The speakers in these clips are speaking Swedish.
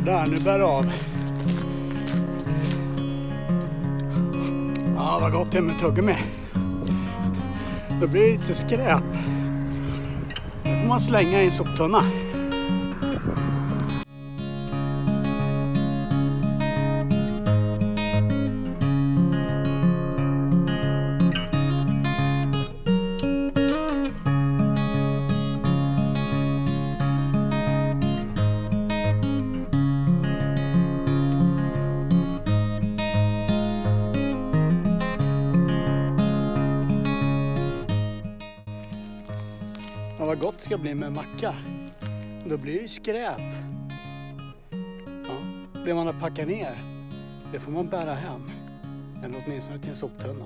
Där, nu bär det av. Ja, vad gott det är med tuggummi. Då blir det lite skräp. Nu får man slänga i en soptunna. Ja, vad gott ska bli med macka. Då blir det skräp. Ja, det man har packat ner, det får man bära hem. Eller åtminstone till en soptunna.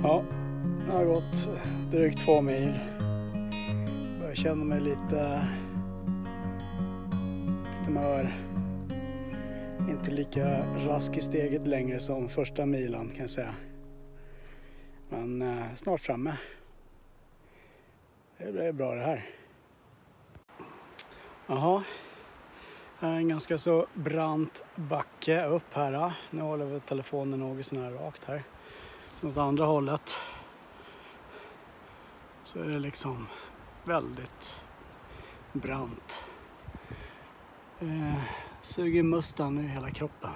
Ja, det har gått drygt 2 mil. Börjar känna mig lite mör. Inte lika rask i steget längre som första milen kan jag säga. Men snart framme. Det blir bra det här. Jaha. Här är en ganska så brant backe upp här. Nu håller vi telefonen något sån här rakt här. Åt andra hållet så är det liksom väldigt brant. Suger mustan i hela kroppen.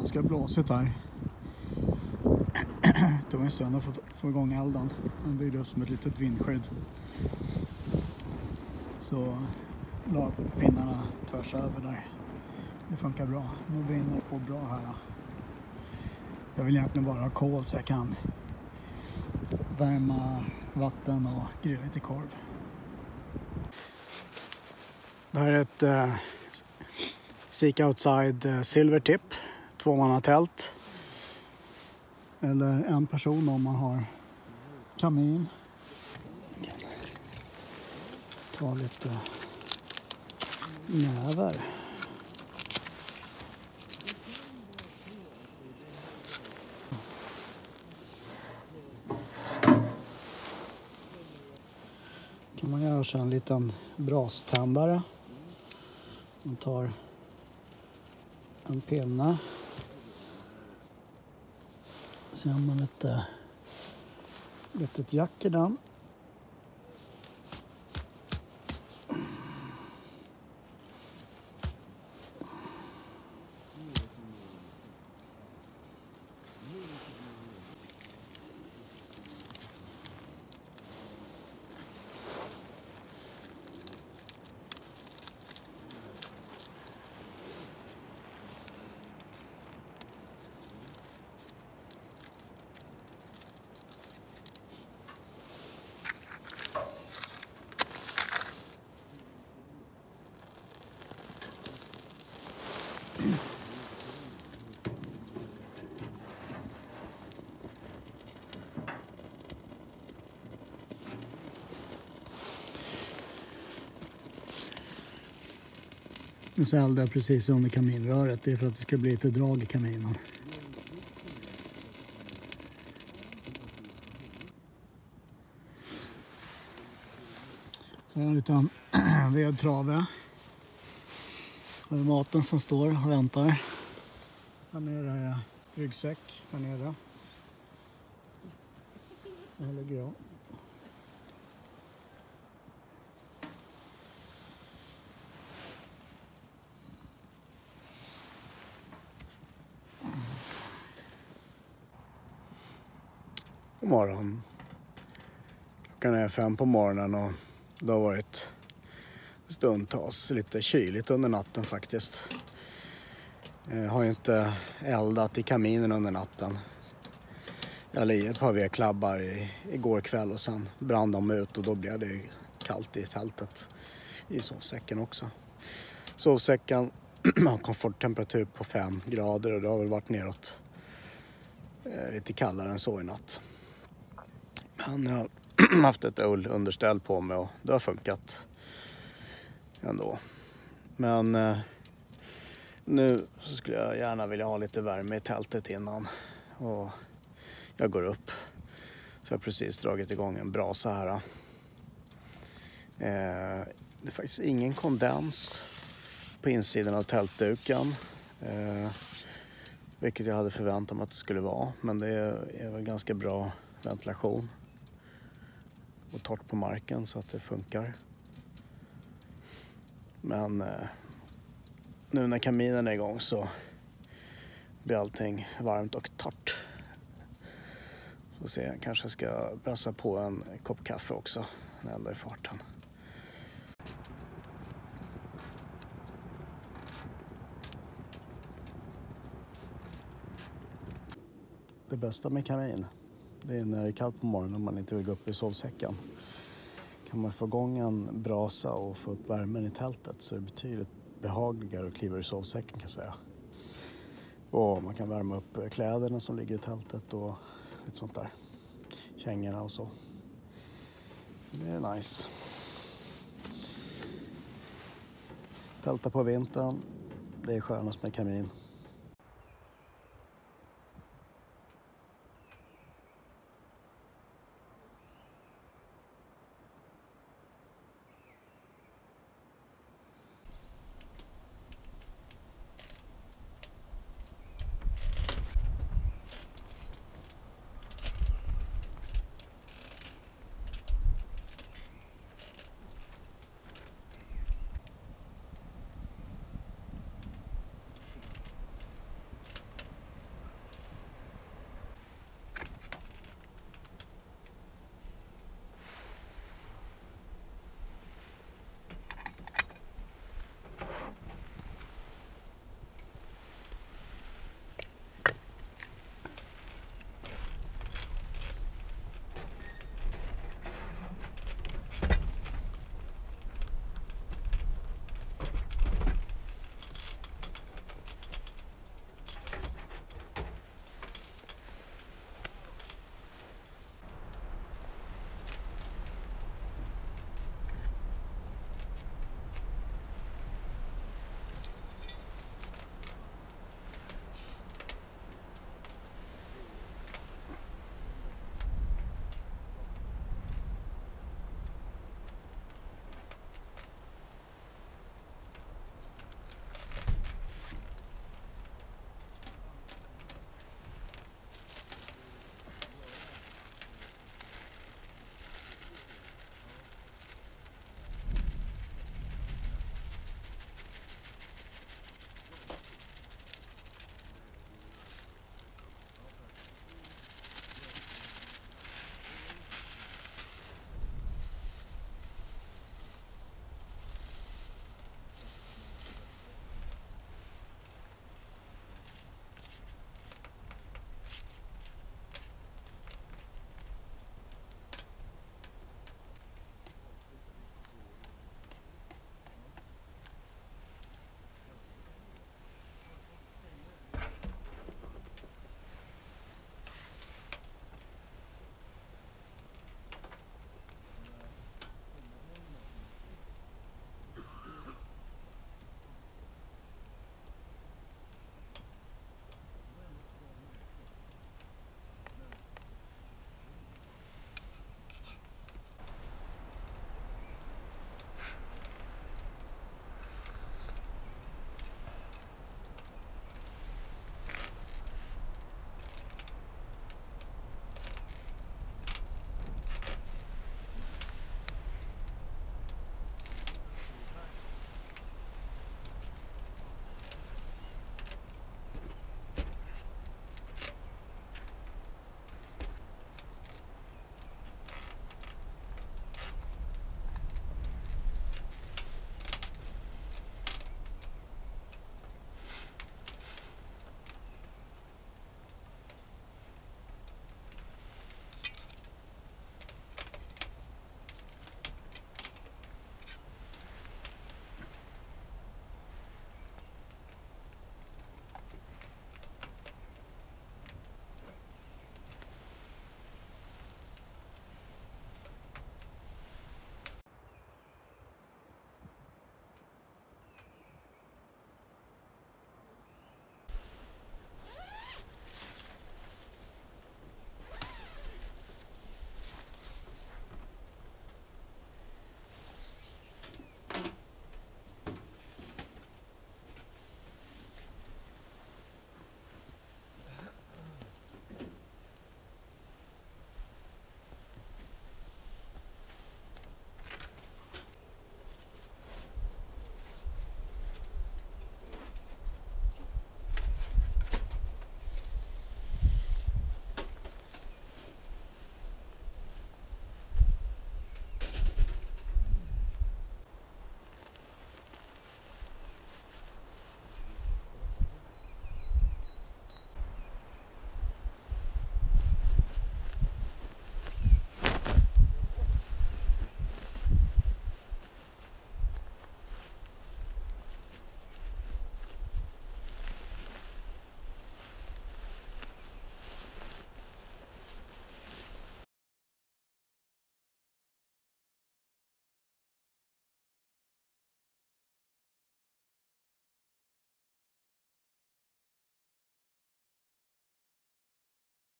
ganska blåsigt här. Det tog en stund att få igång elden. Den byggde upp som ett litet vindskydd. Så la jag pinnarna tvärs över där. Det funkar bra. Nu brinner det på bra här. Jag vill egentligen bara ha kol så jag kan värma vatten och grilla lite korv. Det här är ett Seek Outside Silvertip, 2-mannatält. Eller en person om man har kamin. Ta lite näver. Kan man göra så en liten braständare. Man tar en pinne. Så har man ett litet jack i den. Nu så eldar jag precis under kaminröret. Det är för att det ska bli lite drag i kaminen. Så här utan vedtrave. Här är maten som står och väntar. Här nere är ryggsäck. Här nere. Här ligger jag. God morgon. Klockan är 5 på morgonen och det har varit stundtals lite kyligt under natten faktiskt. Jag har inte eldat i kaminen under natten. Jag la i ett par vedklabbar igår kväll och sen brann de ut och då blev det kallt i tältet. I sovsäcken också. Sovsäcken har komforttemperatur på 5 grader och det har väl varit neråt lite kallare än så i natt. Men jag har haft ett ullunderställ på mig och det har funkat ändå. Men nu så skulle jag gärna vilja ha lite värme i tältet innan och jag går upp. Så jag har precis dragit igång en brasa här. Det är faktiskt ingen kondens på insidan av tältduken. Vilket jag hade förväntat mig att det skulle vara. Men det är väl ganska bra ventilation. Och torrt på marken så att det funkar. Men nu när kaminen är igång så blir allting varmt och torrt. Så se, jag kanske ska brassa på en kopp kaffe också. Den enda i farten. Det bästa med kamin, det är när det är kallt på morgonen och man inte vill gå upp i sovsäcken. Kan man få igång en brasa och få upp värmen i tältet så är det betydligt behagligare att kliva i sovsäcken kan jag säga. Och man kan värma upp kläderna som ligger i tältet och lite sånt där. Kängorna och så. Det är nice. Tälta på vintern, det är skönast med kamin.